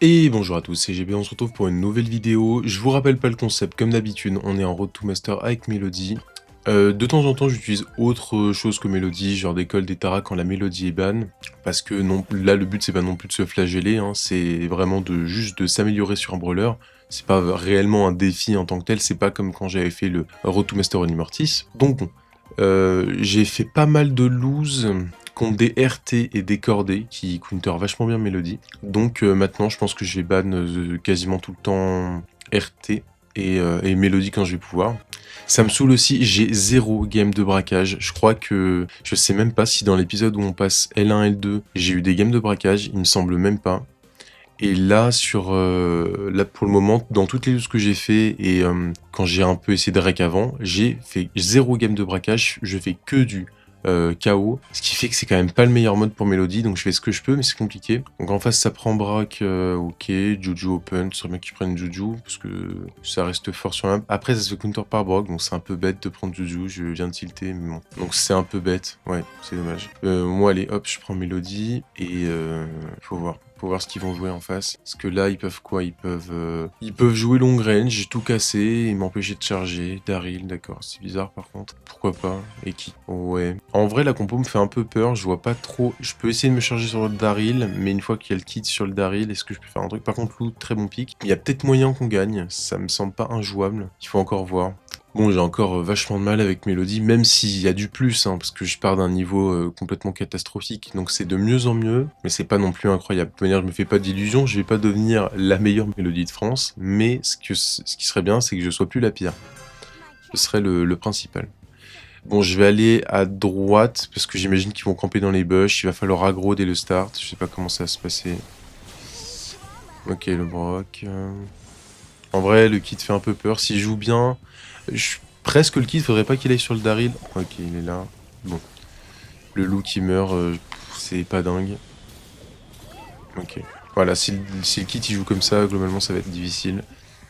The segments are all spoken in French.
Et bonjour à tous, c'est GB, on se retrouve pour une nouvelle vidéo. Je vous rappelle pas le concept, comme d'habitude, on est en Road to Master avec Melody. De temps en temps, j'utilise autre chose que Melody, genre des cols, des taras quand la mélodie est ban. Parce que non, là, le but, c'est pas non plus de se flageller, hein, c'est vraiment juste de s'améliorer sur un brawler. C'est pas réellement un défi en tant que tel, c'est pas comme quand j'avais fait le Road to Master Onimartis. Donc bon, j'ai fait pas mal de lose contre des RT et des cordées qui counter vachement bien Mélodie. Donc maintenant, je pense que je vais ban quasiment tout le temps RT et Mélodie quand je vais pouvoir. Ça me saoule aussi, j'ai zéro game de braquage. Je crois que je sais même pas si dans l'épisode où on passe L1, L2, j'ai eu des games de braquage, il me semble même pas. Et là, là pour le moment, dans toutes les news que j'ai fait et quand j'ai un peu essayé de rec avant, j'ai fait zéro game de braquage, je fais que du KO, ce qui fait que c'est quand même pas le meilleur mode pour Melody, donc je fais ce que je peux, mais c'est compliqué. Donc en face, ça prend braque, ok, Juju open, ce serait bien qu'ils prennent Juju, parce que ça reste fort sur la map. Après, ça se fait counter par Brock, donc c'est un peu bête de prendre Juju, je viens de tilter, mais bon. Donc c'est un peu bête, ouais, c'est dommage. Moi, allez, hop, je prends Melody, et faut voir. Faut voir ce qu'ils vont jouer en face. Parce que là, ils peuvent quoi? Ils peuvent jouer long range, tout casser et m'empêcher de charger. Daryl, d'accord. C'est bizarre par contre. Pourquoi pas? Et qui? Ouais. En vrai, la compo me fait un peu peur. Je vois pas trop. Je peux essayer de me charger sur le Daryl, mais une fois qu'il y a le kit sur le Daryl, est-ce que je peux faire un truc? Par contre, Lou, très bon pick. Il y a peut-être moyen qu'on gagne. Ça me semble pas injouable. Il faut encore voir. Bon, j'ai encore vachement de mal avec Mélodie, même s'il y a du plus, hein, parce que je pars d'un niveau complètement catastrophique, donc c'est de mieux en mieux, mais c'est pas non plus incroyable. De toute manière, je me fais pas d'illusions, je vais pas devenir la meilleure Mélodie de France, mais ce qui serait bien, c'est que je sois plus la pire. Ce serait le principal. Bon, je vais aller à droite, parce que j'imagine qu'ils vont camper dans les bush, il va falloir aggro dès le start, je sais pas comment ça va se passer. Ok, le Brock. En vrai, le kit fait un peu peur, s'il joue bien... Presque le kit, faudrait pas qu'il aille sur le Daryl. Ok, il est là. Bon. Le loup qui meurt, c'est pas dingue. Ok. Voilà, si le kit il joue comme ça, globalement ça va être difficile.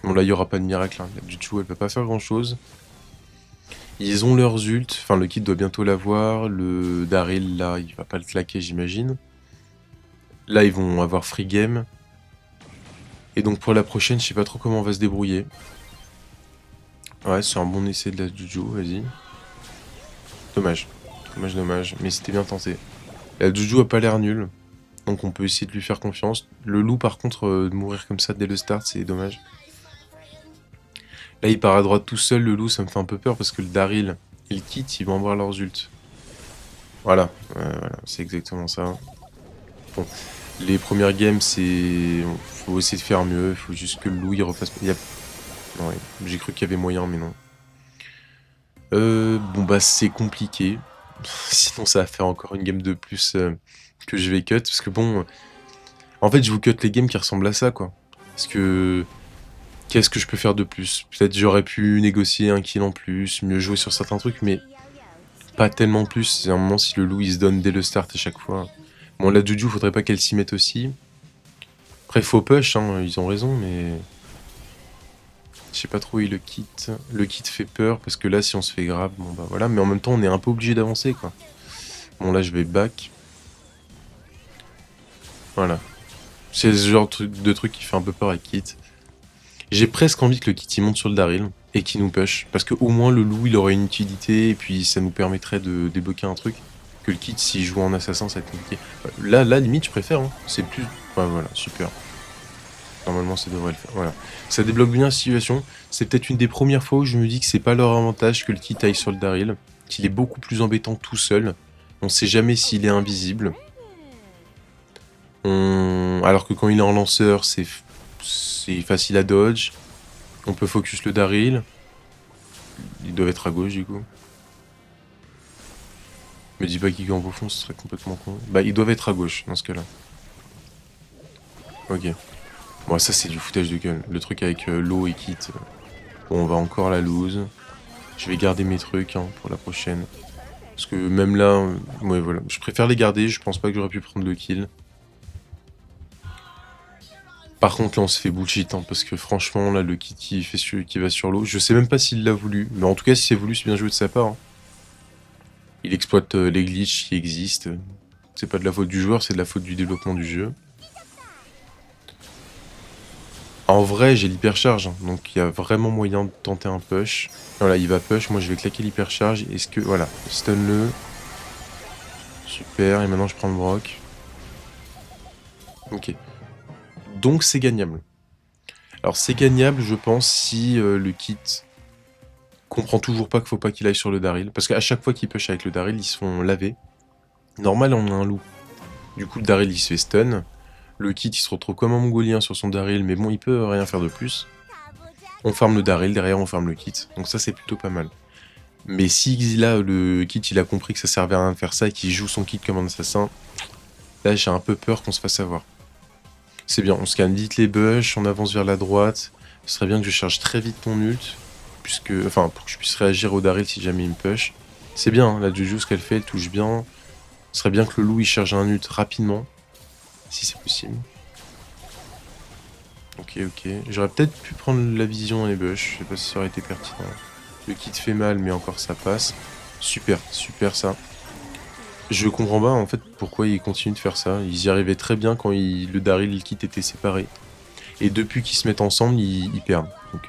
Bon là, il y aura pas de miracle. Hein. Du tout, elle peut pas faire grand chose. Ils ont leurs ult. Enfin, le kit doit bientôt l'avoir. Le Daryl, là, il va pas le claquer, j'imagine. Là, ils vont avoir free game. Et donc pour la prochaine, je sais pas trop comment on va se débrouiller. Ouais, c'est un bon essai de la Juju, vas-y. Dommage. Dommage. Mais c'était bien tenté. La Juju a pas l'air nulle. Donc on peut essayer de lui faire confiance. Le loup par contre, de mourir comme ça dès le start, c'est dommage. Là il part à droite tout seul, le loup ça me fait un peu peur parce que le Daryl et le Kit ils vont avoir leurs ults. Voilà, c'est exactement ça. Bon, les premières games c'est... Faut essayer de faire mieux, il faut juste que le loup il refasse... Non, ouais. J'ai cru qu'il y avait moyen mais non. Bon bah c'est compliqué. Sinon ça va faire encore une game de plus que je vais cut. Parce que bon... En fait je vous cut les games qui ressemblent à ça quoi. Parce que... Qu'est-ce que je peux faire de plus? Peut-être j'aurais pu négocier un kill en plus, mieux jouer sur certains trucs, mais pas tellement plus. C'est un moment si le loup il se donne dès le start à chaque fois. Bon, la Juju, faudrait pas qu'elle s'y mette aussi. Après, faut push, hein, ils ont raison, mais... Je sais pas trop où est le kit. Le kit fait peur, parce que là, si on se fait grab, bon bah voilà. Mais en même temps, on est un peu obligé d'avancer, quoi. Bon, là, je vais back. Voilà. C'est ce genre de truc qui fait un peu peur avec kit. J'ai presque envie que le kit il monte sur le Daryl et qu'il nous push. Parce que au moins le loup il aurait une utilité et puis ça nous permettrait de débloquer un truc. Que le kit s'il joue en assassin ça va être compliqué. Là limite je préfère. Hein. C'est plus... Ouais voilà, super. Normalement ça devrait le faire. Voilà. Ça débloque bien la situation. C'est peut-être une des premières fois où je me dis que c'est pas leur avantage que le kit aille sur le Daryl. Qu'il est beaucoup plus embêtant tout seul. On sait jamais s'il est invisible. Alors que quand il est en lanceur c'est facile à dodge. On peut focus le Daryl. Ils doivent être à gauche du coup. Me dis pas qu'ils campe au fond, ce serait complètement con. Bah ils doivent être à gauche dans ce cas-là. Ok. Bon ça c'est du foutage de gueule. Le truc avec l'eau et kit. Bon on va encore la lose. Je vais garder mes trucs hein, pour la prochaine. Parce que même là, ouais voilà. Je préfère les garder, je pense pas que j'aurais pu prendre le kill. Par contre là on se fait bullshit hein, parce que franchement là le kit qui va sur l'eau, je sais même pas s'il l'a voulu. Mais en tout cas si c'est voulu c'est bien joué de sa part. Hein. Il exploite les glitches qui existent. C'est pas de la faute du joueur, c'est de la faute du développement du jeu. En vrai, j'ai l'hypercharge, hein, donc il y a vraiment moyen de tenter un push. Voilà, il va push, moi je vais claquer l'hypercharge. Est-ce que... Voilà, stun-le. Super, et maintenant je prends le broc. Ok. Donc c'est gagnable. Alors c'est gagnable, je pense, si le kit comprend toujours pas qu'il faut pas qu'il aille sur le Daryl. Parce qu'à chaque fois qu'il push avec le Daryl, ils se font laver. Normal, on a un loup. Du coup, le Daryl, il se fait stun. Le kit, il se retrouve comme un mongolien sur son Daryl, mais bon, il peut rien faire de plus. On farm le Daryl, derrière on farm le kit. Donc ça, c'est plutôt pas mal. Mais si là, le kit, il a compris que ça servait à rien de faire ça et qu'il joue son kit comme un assassin, là, j'ai un peu peur qu'on se fasse avoir. C'est bien, on scanne vite les bush, on avance vers la droite. Ce serait bien que je charge très vite mon ult, puisque, enfin, pour que je puisse réagir au Daryl si jamais il me push. C'est bien, hein, la Juju, ce qu'elle fait, elle touche bien. Ce serait bien que le loup, il charge un ult rapidement, si c'est possible. Ok, ok. J'aurais peut-être pu prendre la vision dans les bush, je sais pas si ça aurait été pertinent. Le kit fait mal, mais encore ça passe. Super, super ça. Je comprends pas en fait pourquoi ils continuent de faire ça. Ils y arrivaient très bien quand le Daryl et le kit étaient séparés. Et depuis qu'ils se mettent ensemble, ils perdent. Donc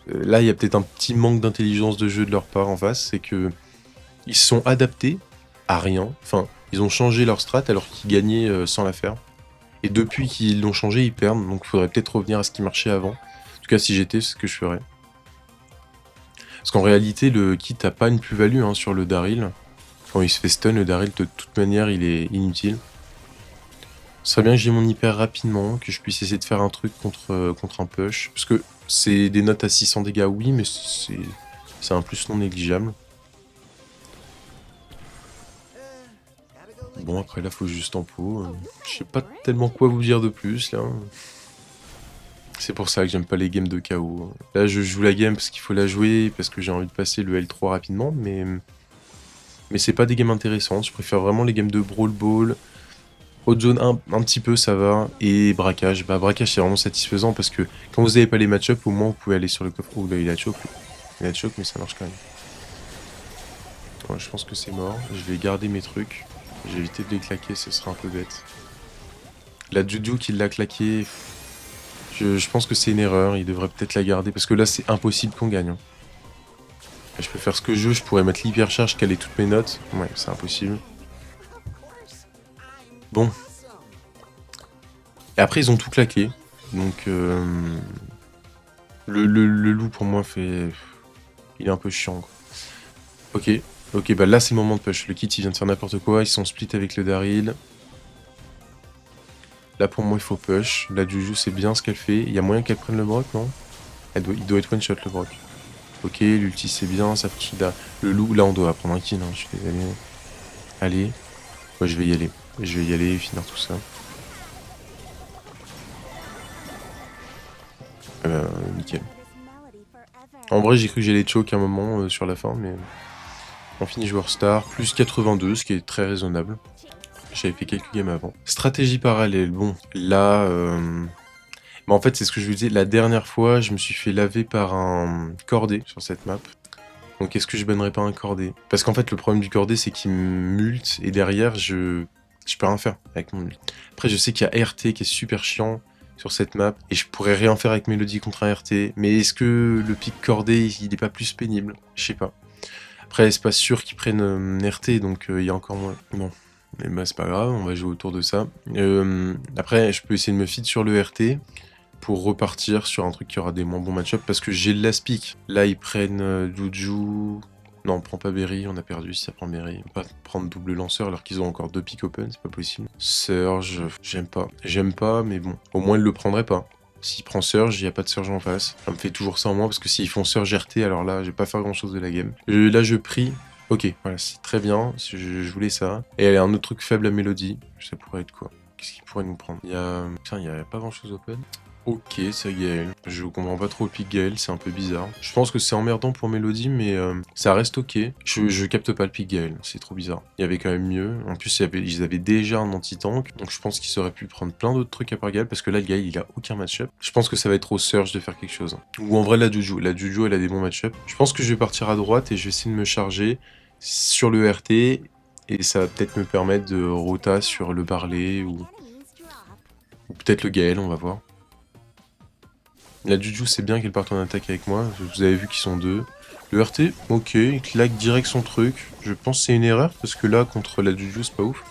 là, il y a peut-être un petit manque d'intelligence de jeu de leur part en face. C'est que ils se sont adaptés à rien. Enfin, ils ont changé leur strat alors qu'ils gagnaient sans la faire. Et depuis qu'ils l'ont changé, ils perdent. Donc il faudrait peut-être revenir à ce qui marchait avant. En tout cas, si j'étais, c'est ce que je ferais. Parce qu'en réalité, le kit n'a pas une plus-value hein, sur le Daryl. Quand il se fait stun, le Daryl, de toute manière, il est inutile. Ce serait bien que j'ai mon hyper rapidement, que je puisse essayer de faire un truc contre un push. Parce que c'est des notes à 600 dégâts, oui, mais c'est un plus non négligeable. Bon, après là, faut juste en pot. Je sais pas tellement quoi vous dire de plus, là. C'est pour ça que j'aime pas les games de KO. Là, je joue la game parce qu'il faut la jouer, parce que j'ai envie de passer le L3 rapidement, mais c'est pas des games intéressantes. Je préfère vraiment les games de Brawl Ball. Haute zone un petit peu ça va, et braquage, bah braquage c'est vraiment satisfaisant parce que quand vous avez pas les match-up au moins vous pouvez aller sur le coffre. Oh là il a choc, mais ça marche quand même. Ouais, je pense que c'est mort, je vais garder mes trucs, j'ai évité de les claquer, ce serait un peu bête. La Juju qui l'a claqué, je pense que c'est une erreur, il devrait peut-être la garder parce que là c'est impossible qu'on gagne. Hein. Je peux faire ce que je pourrais mettre l'hypercharge, caler toutes mes notes, ouais c'est impossible. Bon. Et après ils ont tout claqué, donc le loup pour moi fait... Il est un peu chiant quoi. Ok, ok, bah là c'est le moment de push. Le kit il vient de faire n'importe quoi, ils sont split avec le Daryl. Là pour moi il faut push. La Juju c'est bien ce qu'elle fait. Il y a moyen qu'elle prenne le broc, non? Il doit être one shot le broc. Ok, l'ulti c'est bien, ça fait le loup, là on doit prendre un kill, hein, je suis désolé. Allez, moi je vais y aller. Je vais y aller et finir tout ça. Nickel. En vrai j'ai cru que j'allais choke un moment sur la fin, mais... On finit joueur star, plus 82, ce qui est très raisonnable. J'avais fait quelques games avant. Stratégie parallèle, bon, là... Bah en fait, c'est ce que je vous disais, la dernière fois, je me suis fait laver par un cordé sur cette map. Donc est-ce que je bannerais pas un cordé? Parce qu'en fait, le problème du cordé, c'est qu'il me multe, et derrière, je peux rien faire avec mon ult. Après, je sais qu'il y a RT qui est super chiant sur cette map, et je pourrais rien faire avec Mélodie contre un RT, mais est-ce que le pic cordé, il est pas plus pénible? Je sais pas. Après, c'est pas sûr qu'ils prennent RT, donc il y a encore moins. Bon, mais bah, c'est pas grave, on va jouer autour de ça. Après, je peux essayer de me feed sur le RT pour repartir sur un truc qui aura des moins bons match-up parce que j'ai de la speak. Là, ils prennent Juju. Non, on prend pas Berry, on a perdu si ça prend Berry. On va pas prendre double lanceur alors qu'ils ont encore 2 pick open, c'est pas possible. Surge, j'aime pas. J'aime pas, mais bon, au moins il le prendrait pas. S'il prend Surge, il n'y a pas de Surge en face. Ça me fait toujours ça en moins parce que s'ils font Surge RT, alors là, je vais pas faire grand chose de la game. Là, je prie. Ok, voilà, c'est très bien. Je voulais ça. Et elle a un autre truc faible à Mélodie. Ça pourrait être quoi? Qu'est-ce qu'il pourrait nous prendre? Putain, il y a pas grand chose open. Ok, c'est Gaël. Je comprends pas trop le pic Gaël, c'est un peu bizarre. Je pense que c'est emmerdant pour Mélodie, mais ça reste ok. Je capte pas le pic Gaël, c'est trop bizarre. Il y avait quand même mieux. En plus, ils avaient déjà un anti-tank, donc je pense qu'ils auraient pu prendre plein d'autres trucs à part Gaël, parce que là, le Gaël, il a aucun match-up. Je pense que ça va être au Surge de faire quelque chose. Ou en vrai, la Juju. La Juju, elle a des bons match-up. Je pense que je vais partir à droite et je vais essayer de me charger sur le RT, et ça va peut-être me permettre de rota sur le Barley, ou peut-être le Gaël, on va voir. La Juju, c'est bien qu'elle parte en attaque avec moi. Vous avez vu qu'ils sont deux. Le RT, ok, il claque direct son truc. Je pense que c'est une erreur, parce que là, contre la Juju, c'est pas ouf.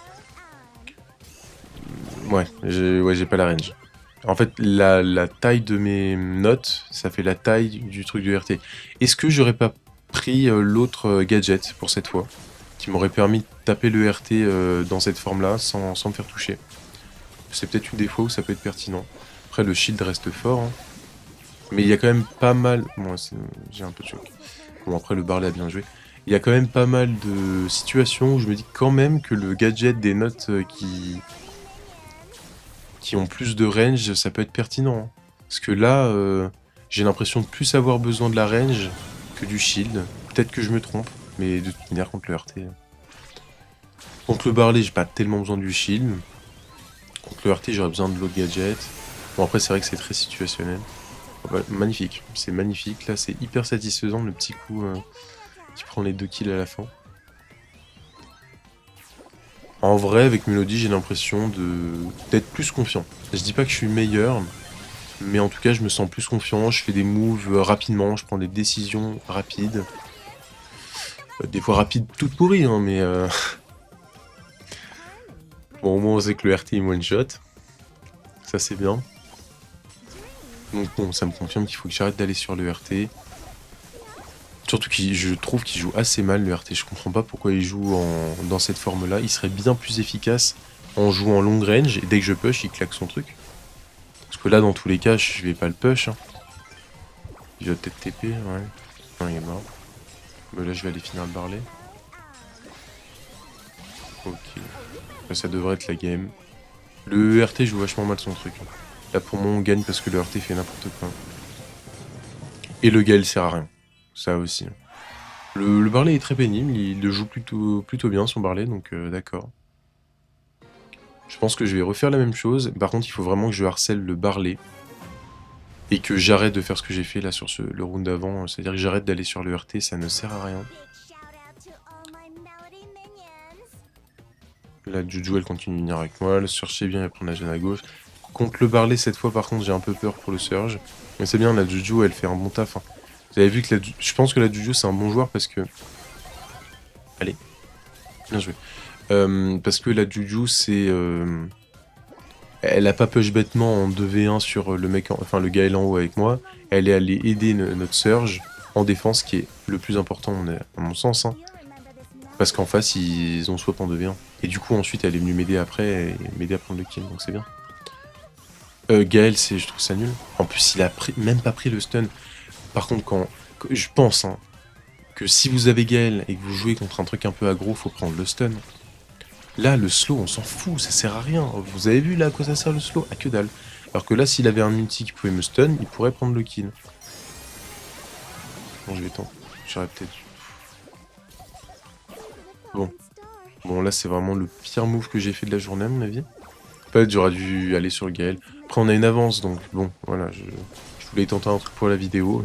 Ouais, j'ai pas la range. En fait, la taille de mes notes, ça fait la taille du truc du RT. Est-ce que j'aurais pas pris l'autre gadget pour cette fois, qui m'aurait permis de taper le RT dans cette forme-là, sans me faire toucher? C'est peut-être une des fois où ça peut être pertinent. Après, le shield reste fort, hein. Mais il y a quand même pas mal... Bon, j'ai un peu de choc. Bon, après, le Barley a bien joué. Il y a quand même pas mal de situations où je me dis quand même que le gadget des notes qui ont plus de range, ça peut être pertinent, hein. Parce que là, j'ai l'impression de plus avoir besoin de la range que du shield. Peut-être que je me trompe, mais de toute manière, contre le RT... Contre le Barley, j'ai pas tellement besoin du shield. Contre le RT, j'aurais besoin de l'autre gadget. Bon, après, c'est vrai que c'est très situationnel. Bah, magnifique, c'est magnifique. Là, c'est hyper satisfaisant le petit coup qui prend les 2 kills à la fin. En vrai, avec Melody, j'ai l'impression d'être plus confiant. Je dis pas que je suis meilleur, mais en tout cas, je me sens plus confiant. Je fais des moves rapidement, je prends des décisions rapides. Des fois rapides, toutes pourries, hein, mais... Bon, au moins, on sait que le RT est one shot. Ça, c'est bien. Donc bon, ça me confirme qu'il faut que j'arrête d'aller sur le RT. Surtout que je trouve qu'il joue assez mal le RT. Je comprends pas pourquoi il joue dans cette forme-là. Il serait bien plus efficace en jouant en long range. Et dès que je push, il claque son truc. Parce que là, dans tous les cas, je vais pas le push, hein. Il va peut-être TP, ouais. Non, il est mort. Mais là, je vais aller finir le Barley. Ok. Là, ça devrait être la game. Le RT joue vachement mal son truc. Là, pour moi, on gagne parce que le RT fait n'importe quoi. Et le Gale sert à rien. Ça aussi. Le Barley est très pénible, il le joue plutôt bien son Barley, donc d'accord. Je pense que je vais refaire la même chose. Par contre, il faut vraiment que je harcèle le Barley. Et que j'arrête de faire ce que j'ai fait là sur le round d'avant. C'est-à-dire que j'arrête d'aller sur le RT, ça ne sert à rien. La Juju, elle continue de venir avec moi. Le Surge est bien, elle prend la gêne à gauche. Contre le Barley, cette fois, par contre, j'ai un peu peur pour le Surge. Mais c'est bien, la Juju, elle fait un bon taf, hein. Vous avez vu que je pense que la Juju, c'est un bon joueur parce que... Allez, bien joué. Parce que la Juju, c'est... Elle a pas push bêtement en 2v1 sur le mec, enfin le gars en haut avec moi. Elle est allée aider notre Surge en défense, qui est le plus important à mon sens, hein. Parce qu'en face, ils ont swap en 2v1. Et du coup, ensuite, elle est venue m'aider après, et m'aider à prendre le kill, donc c'est bien. Gaël, je trouve ça nul. En plus, il a même pas pris le stun. Par contre, je pense, hein, que si vous avez Gaël et que vous jouez contre un truc un peu aggro, faut prendre le stun. Là, le slow, on s'en fout, ça sert à rien. Vous avez vu là à quoi ça sert le slow? À que dalle. Alors que là, s'il avait un ulti qui pouvait me stun, il pourrait prendre le kill. Bon, je vais tenter. J'aurais peut-être... Bon. Bon, là, c'est vraiment le pire move que j'ai fait de la journée, à mon avis. En fait, j'aurais dû aller sur le Gaël. Après, on a une avance, donc bon, voilà. Je voulais tenter un truc pour la vidéo,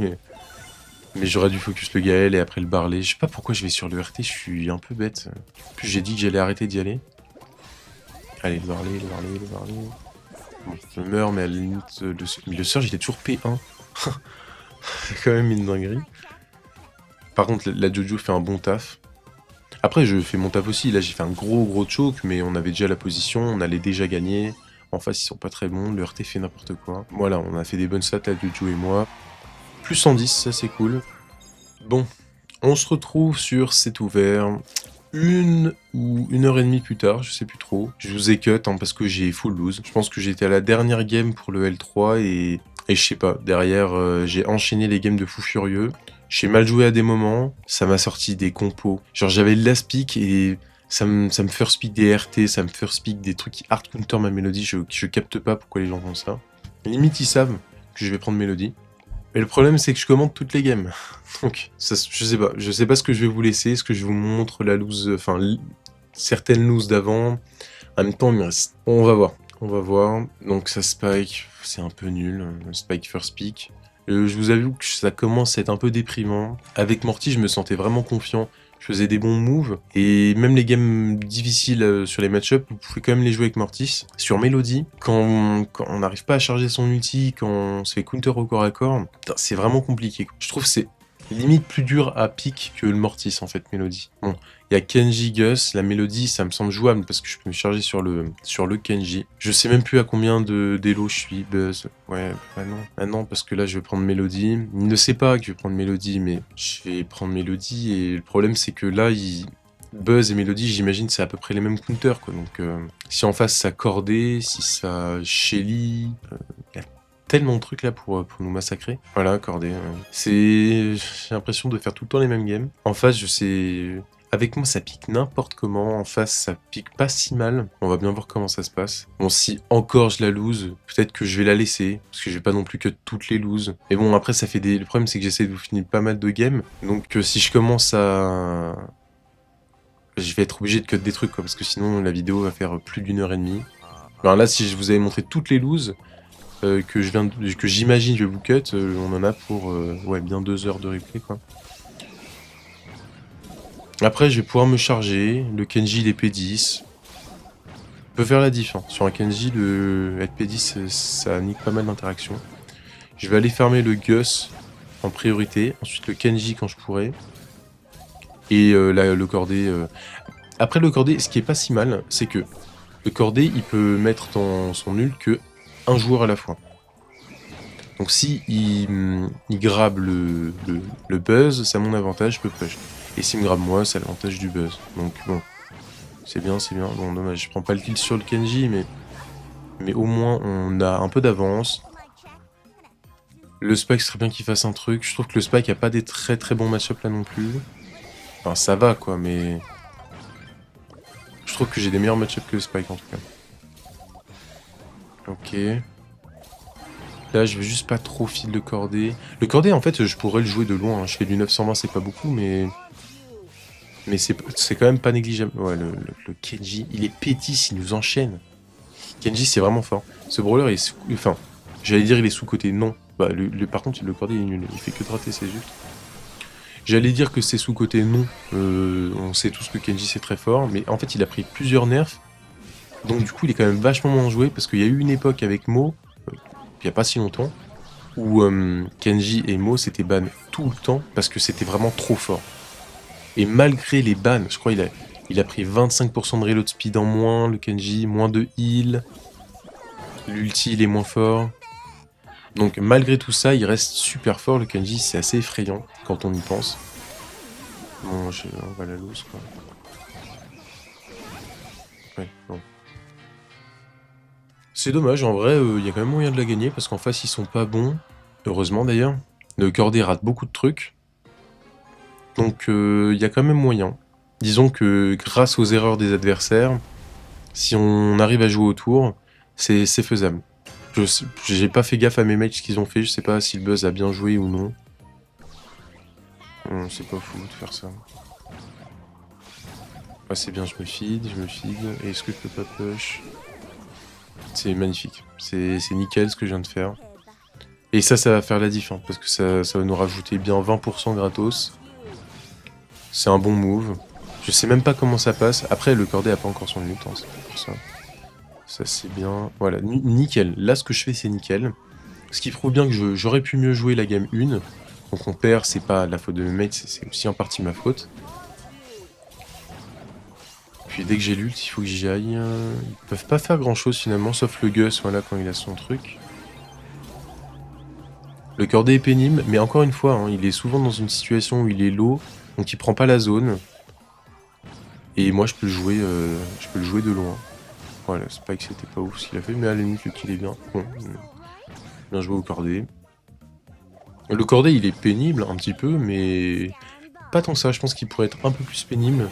mais j'aurais dû focus le Gaël et après le Barley. Je sais pas pourquoi je vais sur le RT, je suis un peu bête. En plus, j'ai dit que j'allais arrêter d'y aller. Allez, le Barley, le Barley, le Barley. Bon, je meurs, mais à la limite, le Surge, il est toujours P1. C'est quand même une dinguerie. Par contre, la Jojo fait un bon taf. Après, je fais mon taf aussi. Là, j'ai fait un gros choke, mais on avait déjà la position, on allait déjà gagner. En face, ils sont pas très bons. Le RT fait n'importe quoi. Voilà, on a fait des bonnes stats, la Jojo et moi. Plus 110, ça c'est cool. Bon, on se retrouve sur C'est ouvert. 1 ou 1 heure et demie plus tard, je sais plus trop. Je vous ai cut, hein, parce que j'ai full lose. Je pense que j'étais à la dernière game pour le L3 et je sais pas, derrière j'ai enchaîné les games de fou furieux. J'ai mal joué à des moments, ça m'a sorti des compos. Genre j'avais le last pick et ça me first pick des RT, ça me first pick des trucs qui hard counter ma mélodie, je capte pas pourquoi les gens font ça. Limite ils savent que je vais prendre mélodie. Mais le problème, c'est que je commente toutes les games. Donc, ça, je sais pas ce que je vais vous laisser. Est-ce que je vous montre la loose, enfin, certaines looses d'avant. En même temps, il me reste... On va voir. On va voir. Donc, ça spike, c'est un peu nul. Spike first pick. Je vous avoue que ça commence à être un peu déprimant. Avec Morty, je me sentais vraiment confiant. je faisais des bons moves. Et même les games difficiles sur les match-up, vous pouvez quand même les jouer avec Mortis. Sur Melody, quand on n'arrive pas à charger son ulti, quand on se fait counter au corps à corps, c'est vraiment compliqué. Je trouve que c'est limite plus dur à pique que le Mortis en fait, Melody. Bon, il y a Kenji, Gus, la Mélodie, ça me semble jouable parce que je peux me charger sur le Kenji. Je sais même plus à combien d'élo je suis, Buzz. Ouais, bah non. Ah non, parce que là je vais prendre Mélodie. Il ne sait pas que je vais prendre Mélodie, mais je vais prendre Mélodie et le problème c'est que là, Buzz et Mélodie, j'imagine, c'est à peu près les mêmes counters, quoi. Donc, si en face ça Cordé, si ça Shelly, y a tellement de trucs là pour nous massacrer. Voilà, Cordé. J'ai l'impression de faire tout le temps les mêmes games. En face, je sais. Avec moi, ça pique n'importe comment. En face, ça pique pas si mal. On va bien voir comment ça se passe. Bon, si encore je la lose, peut-être que je vais la laisser. Parce que je vais pas non plus que toutes les lose. Mais bon, après, ça fait des. Le problème, c'est que j'essaie de vous finir pas mal de games. Donc, si je commence à. Je vais être obligé de cut des trucs, quoi. Parce que sinon, la vidéo va faire plus d'1 h 30. Alors là, si je vous avais montré toutes les loses que j'imagine je vais vous cut, on en a pour ouais, bien 2 heures de replay, quoi. Après, je vais pouvoir me charger. Le Kenji, il est P10. Peut faire la diff, hein. Sur un Kenji, être P10, ça nique pas mal d'interactions. Je vais aller farmer le Gus en priorité. Ensuite, le Kenji quand je pourrai. Et le Cordé. Après, le Cordé, ce qui est pas si mal, c'est que le Cordé, il peut mettre dans son ult que un joueur à la fois. Donc si il grabe le Buzz, c'est à mon avantage, je peux push. Et s'il me grabe moi, c'est à l'avantage du Buzz. Donc bon, c'est bien, c'est bien. Bon, dommage, je prends pas le kill sur le Kenji, mais au moins on a un peu d'avance. Le Spike serait bien qu'il fasse un truc. Je trouve que le Spike a pas des très très bons match-up là non plus. Enfin, ça va quoi, mais je trouve que j'ai des meilleurs match-up que le Spike en tout cas. Ok. Là, je vais juste pas trop fil le Cordé. Le Cordé, en fait, je pourrais le jouer de loin, hein. Je fais du 920, c'est pas beaucoup, mais c'est quand même pas négligeable. Ouais, le Kenji, il est pétis, il nous enchaîne. Kenji, c'est vraiment fort. Ce brawler est enfin, j'allais dire il est sous-côté, non. Bah, par contre, le Cordé, il est nul. Il fait que de rater ses ults. J'allais dire que c'est sous-côté, non. On sait tous que Kenji, c'est très fort, mais en fait, il a pris plusieurs nerfs. Donc, du coup, il est quand même vachement moins joué, parce qu'il y a eu une époque avec Mo, il y a pas si longtemps, où Kenji et Mo s'étaient ban tout le temps parce que c'était vraiment trop fort. Et malgré les bans, je crois il a pris 25% de reload speed en moins, le Kenji, moins de heal, l'ulti il est moins fort. Donc malgré tout ça, il reste super fort, le Kenji, c'est assez effrayant quand on y pense. Bon, on va la lose quoi. Ouais, bon. C'est dommage, en vrai, il y a quand même moyen de la gagner parce qu'en face ils sont pas bons. Heureusement d'ailleurs. Le Cordé rate beaucoup de trucs. Donc il y a quand même moyen. Disons que grâce aux erreurs des adversaires, si on arrive à jouer autour, c'est faisable. J'ai pas fait gaffe à mes mates ce qu'ils ont fait, je sais pas si le Buzz a bien joué ou non. C'est pas fou de faire ça. Ouais, c'est bien, je me feed. Et est-ce que je peux pas push? C'est magnifique. C'est nickel ce que je viens de faire. Et ça va faire la diff, hein, parce que ça va nous rajouter bien 20% gratos. C'est un bon move. Je sais même pas comment ça passe. Après, le Cordé a pas encore son ult, hein, c'est pour ça. Ça, c'est bien. Voilà, nickel. Là, ce que je fais, c'est nickel. Ce qui prouve bien que j'aurais pu mieux jouer la game 1. Donc on perd, c'est pas la faute de mes mates, c'est aussi en partie ma faute. Puis dès que j'ai l'ult, il faut que j'y aille. Ils peuvent pas faire grand chose finalement, sauf le Gus, voilà, quand il a son truc. Le Cordé est pénible, mais encore une fois, hein, il est souvent dans une situation où il est low, donc il prend pas la zone. Et moi, je peux le jouer de loin. Voilà, Spike, c'était pas ouf ce qu'il a fait, mais à la limite, le kill est bien. Bon, bien joué au Cordé. Le Cordé, il est pénible un petit peu, mais pas tant que ça. Je pense qu'il pourrait être un peu plus pénible.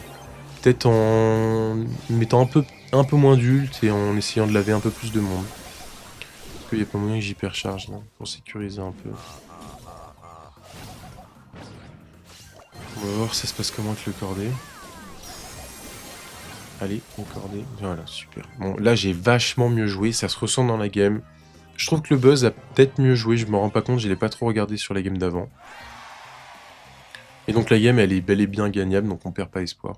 Peut-être en mettant un peu moins d'ult et en essayant de laver un peu plus de monde. Est-ce qu'il n'y a pas moyen que j'hypercharge là, pour sécuriser un peu? On va voir ça se passe comment avec le Cordé. Allez, le Cordé. Voilà, super. Bon, là, j'ai vachement mieux joué. Ça se ressent dans la game. Je trouve que le Buzz a peut-être mieux joué. Je me rends pas compte. Je l'ai pas trop regardé sur la game d'avant. Et donc la game, elle est bel et bien gagnable, donc on perd pas espoir.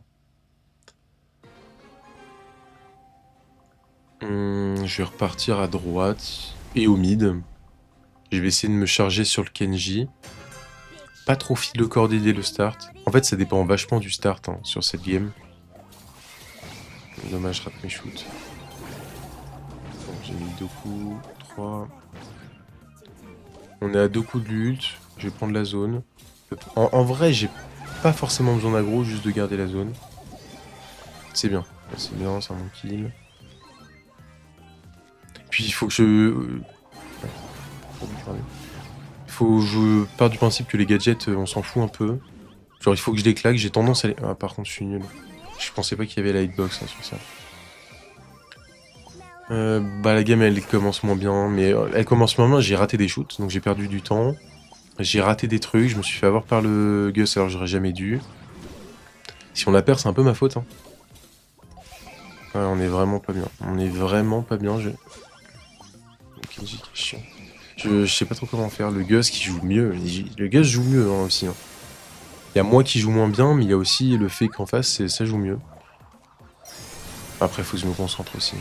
Je vais repartir à droite et au mid. Je vais essayer de me charger sur le Kenji. Pas trop fil le corps dès le start. En fait, ça dépend vachement du start hein, sur cette game. Dommage, je rate mes shoots. Bon, j'ai mis 2 coups, 3. On est à 2 coups de l'ult. Je vais prendre la zone. En vrai, j'ai pas forcément besoin d'aggro, juste de garder la zone. C'est bien, c'est bien, c'est un bon kill. Puis il faut que je... Faut que je parte du principe que les gadgets, on s'en fout un peu. Genre il faut que je les claque, j'ai tendance à les... Ah par contre je suis nul. Je pensais pas qu'il y avait la hitbox hein, sur ça. Bah la game elle commence moins bien, mais elle commence moins bien, j'ai raté des shoots, donc j'ai perdu du temps. J'ai raté des trucs, je me suis fait avoir par le Gus alors j'aurais jamais dû. Si on la perd c'est un peu ma faute hein. Ouais, on est vraiment pas bien, on est vraiment pas bien. Ok, c'est chiant. Je sais pas trop comment faire, le Gus qui joue mieux, le Gus joue mieux hein, aussi. Hein. Il y a moi qui joue moins bien, mais il y a aussi le fait qu'en face ça joue mieux. Après faut que je me concentre aussi.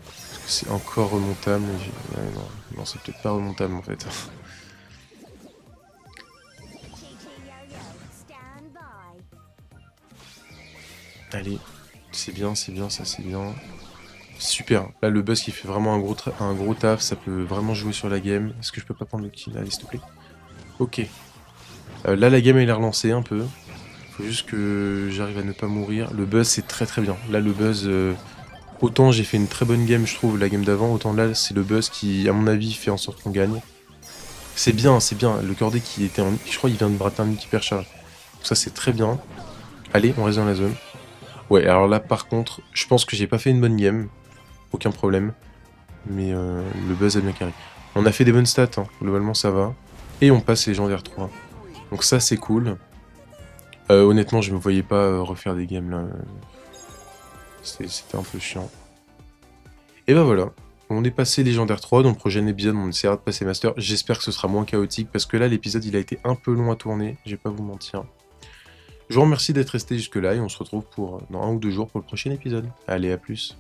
Parce que c'est encore remontable, ouais, non c'est peut-être pas remontable en fait. Allez, c'est bien, ça c'est bien. Super, là le buzz qui fait vraiment un gros taf, ça peut vraiment jouer sur la game. Est-ce que je peux pas prendre le kill? Allez s'il te plaît. Ok. Là la game elle est relancée un peu. Faut juste que j'arrive à ne pas mourir. Le buzz c'est très bien. Là le buzz, autant j'ai fait une très bonne game je trouve la game d'avant, autant là c'est le buzz qui à mon avis fait en sorte qu'on gagne. C'est bien, le cordé qui était en... Je crois qu'il vient de brater un hyper charge. Donc ça c'est très bien. Allez, on reste dans la zone. Ouais, alors là par contre, je pense que j'ai pas fait une bonne game. Aucun problème. Mais le buzz a bien carré. On a fait des bonnes stats, hein. Globalement ça va. Et on passe légendaire 3. Donc ça c'est cool. Honnêtement je me voyais pas refaire des games là. C'était un peu chiant. Et bah voilà. On est passé légendaire 3, dans le prochain épisode on essaiera de passer master. J'espère que ce sera moins chaotique parce que là l'épisode il a été un peu long à tourner, je vais pas vous mentir. Je vous remercie d'être resté jusque là et on se retrouve dans 1 ou 2 jours pour le prochain épisode. Allez à plus.